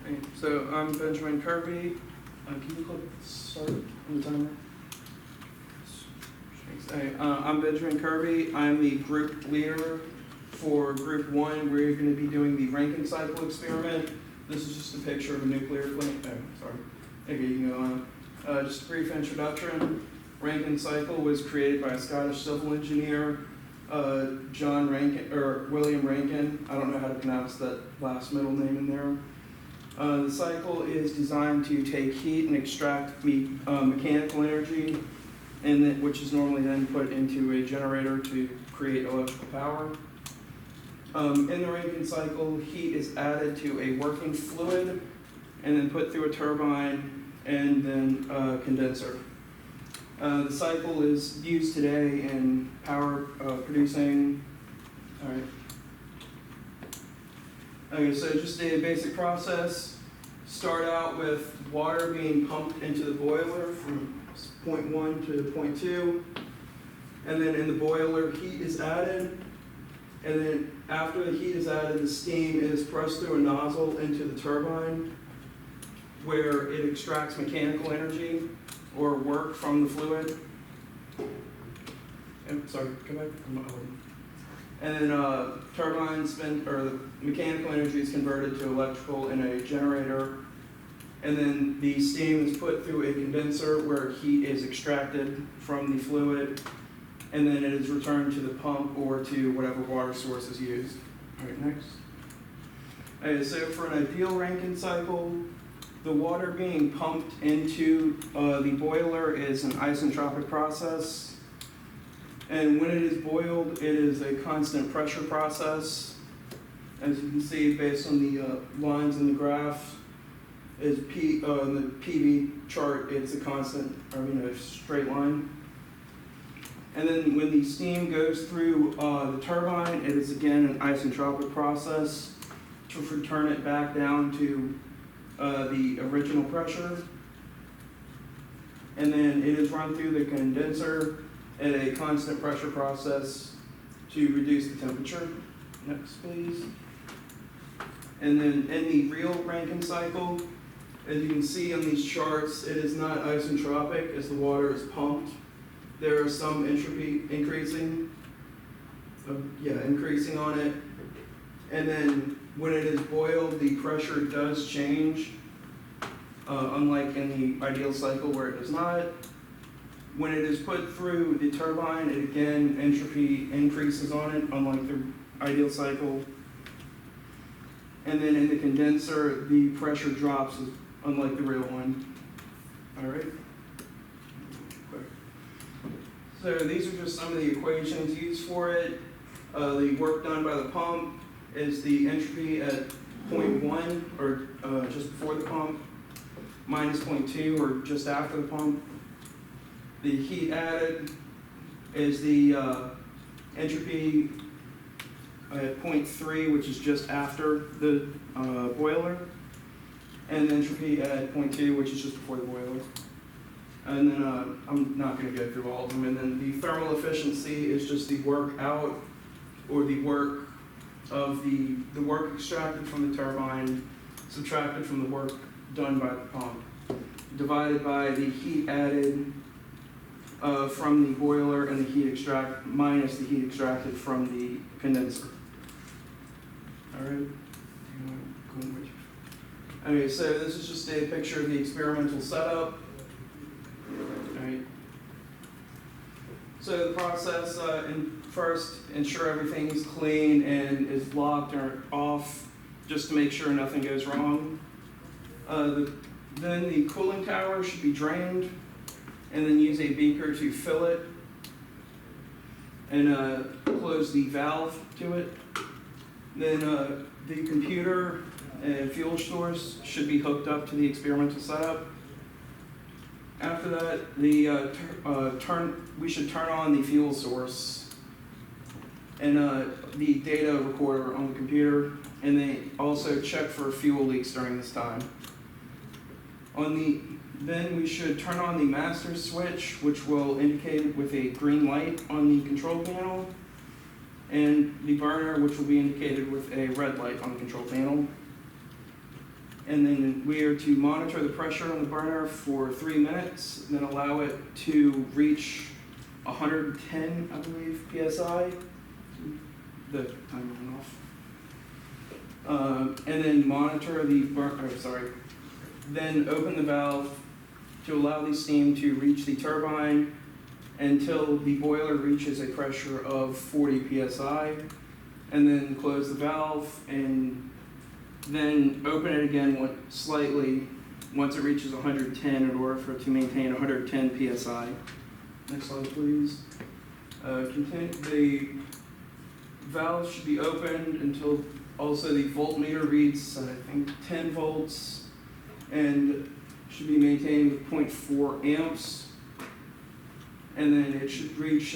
Hey, so I'm Benjamin Kirby. Can you click start on the timer? Thanks. Hey, I'm Benjamin Kirby. I'm the group leader for Group 1. We're going to be doing the Rankine cycle experiment. This is just a picture of a nuclear plant. Oh, sorry. Okay, you can go on. Just a brief introduction. Rankine cycle was created by a Scottish civil engineer, John Rankine, or William Rankine. I don't know how to pronounce that last middle name in there. The cycle is designed to take heat and extract mechanical energy, which is normally then put into a generator to create electrical power. In the Rankine cycle, heat is added to a working fluid and then put through a turbine and then a condenser. The cycle is used today in power producing. All right. Okay, so just a basic process. Start out with water being pumped into the boiler from point 1 to point 2. And then in the boiler, heat is added. And then after the heat is added, the steam is pressed through a nozzle into the turbine where it extracts mechanical energy or work from the fluid. Sorry, come back. I'm not holding. And then turbine spin, or the mechanical energy is converted to electrical in a generator. And then the steam is put through a condenser where heat is extracted from the fluid. And then it is returned to the pump or to whatever water source is used. All right, next. Okay, so for an ideal Rankine cycle, the water being pumped into the boiler is an isentropic process. And when it is boiled, it is a constant pressure process. As you can see, based on the lines in the graph, is in the PV chart, it's a constant, a straight line. And then when the steam goes through the turbine, it is again an isentropic process to return it back down to the original pressure. And then it is run through the condenser at a constant pressure process to reduce the temperature. Next, please. And then in the real Rankine cycle, as you can see on these charts, it is not isentropic as the water is pumped. There is some entropy increasing on it. And then when it is boiled, the pressure does change, unlike in the ideal cycle where it does not. When it is put through the turbine, it again, entropy increases on it, unlike the ideal cycle. And then in the condenser, the pressure drops, unlike the real one. All right. So these are just some of the equations used for it. The work done by the pump is the entropy at point 1, or just before the pump, minus point 2, or just after the pump. The heat added is the entropy at point 3, which is just after the boiler, and entropy at point 2, which is just before the boiler. And then I'm not going to go through all of them. And then the thermal efficiency is just the work out, or the work of the work extracted from the turbine, subtracted from the work done by the pump, divided by the heat added from the boiler and the heat extract minus the heat extracted from the condenser. All right. Okay, so this is just a picture of the experimental setup. All right. So the process, first, ensure everything is clean and is locked or off, just to make sure nothing goes wrong. Then the cooling tower should be drained, and then use a beaker to fill it, and close the valve to it. Then the computer and fuel source should be hooked up to the experimental setup. After that, we should turn on the fuel source and the data recorder on the computer, and then also check for fuel leaks during this time. Then we should turn on the master switch, which will indicate with a green light on the control panel, and the burner, which will be indicated with a red light on the control panel. and then we are to monitor the pressure on the burner for 3 minutes, then allow it to reach 110, I believe, PSI. The timer went off. And then monitor the then open the valve to allow the steam to reach the turbine until the boiler reaches a pressure of 40 PSI, and then close the valve and then open it again slightly once it reaches 110 in order for it to maintain 110 PSI. Next slide, please. The valve should be opened until also the voltmeter reads, I think, 10 volts, and should be maintained with 0.4 amps. And then it should reach,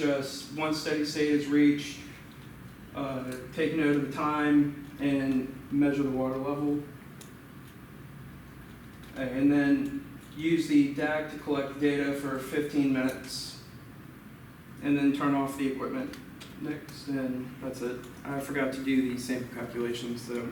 once steady state is reached, take note of the time and measure the water level. And then use the DAC to collect data for 15 minutes. And then turn off the equipment. Next, and that's it. I forgot to do the sample calculations though.